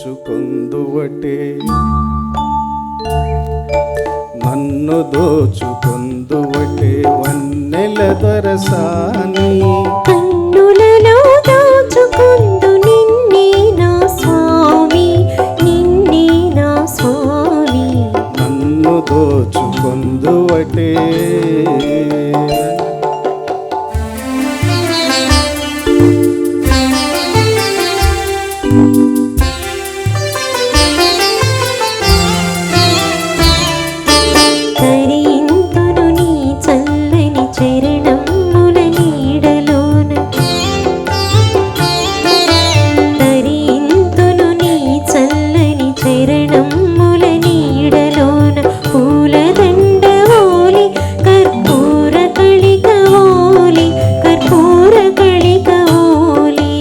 దోచుకొందువటే నన్ను దోచుకొందువటే వన్నెల దొరసాని కన్నులలో దాచుకొందు నిన్నే నా స్వామి నిన్నే నా స్వామి నన్ను దోచుకొందువటే తరింతును నీ చల్లని చరణముల నీడలోన తరింతును నీ చల్లని చరణముల నీడలోన పూలదండ ఓలి కర్పూర కళిక ఓలి కర్పూర కళిక ఓలి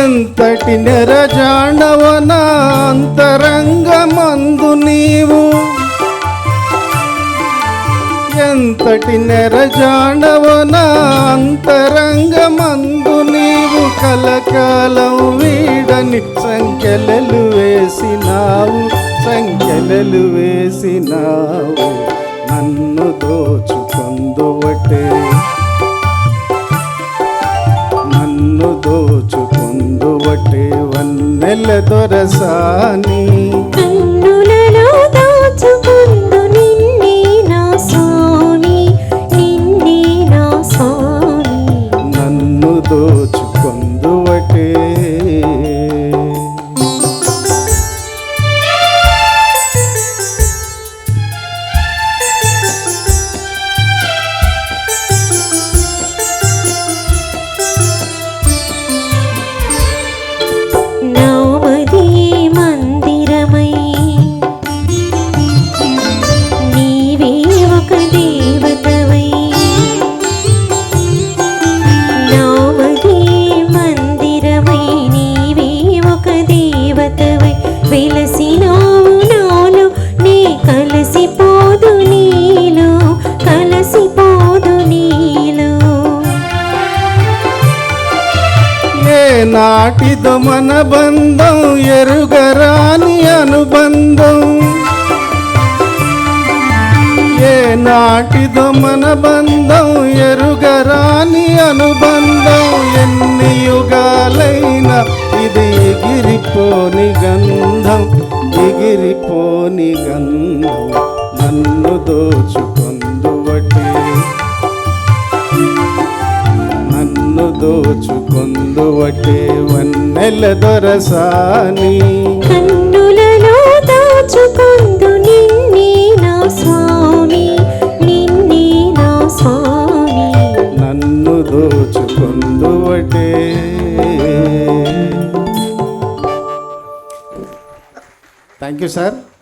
ఎంతటి నెరజాండవ నా అంతరంగమందు నీవు ఎంతటి నెరజాండవ నా అంతరంగమందు నీవు కలకాలం వీడని సంఖ్యలలు వేసినావు సంఖ్యలలు వేసినావు నన్ను దోచుకొందువటే నన్ను దోచుకొందువటే వన్నెల దొరసాని కన్నులలో దాచుకొందు నిన్నే నా స్వామి నిన్నే నా స్వామి నన్ను దోచుకొందువటే నామది మందిరమై నీవే ఒక దేవతవై నామది మందిరమై నీవే ఒక దేవతవై వెలసినావు నాలో నే కలసిపోదు నీలో కలసిపోదు నీలో ఏ నాటిదో మన బంధం ఎరుగరాని అనుబంధం ఏ నాటిదో మన బంధం ఎరుగరాని అనుబంధం ఎన్ని యుగాలైనా ఇది ఎగిరిపోని గంధం ఎగిరిపోని గంధం నన్ను దోచుకొందువటే నన్ను దోచుకొందువటే వన్నెల దొరసాని కన్నులలో దాచుకొందు నిన్నే నా స్వామి నిన్నే నా స్వామి నన్ను దోచుకొందువటే థ్యాంక్ యూ సార్.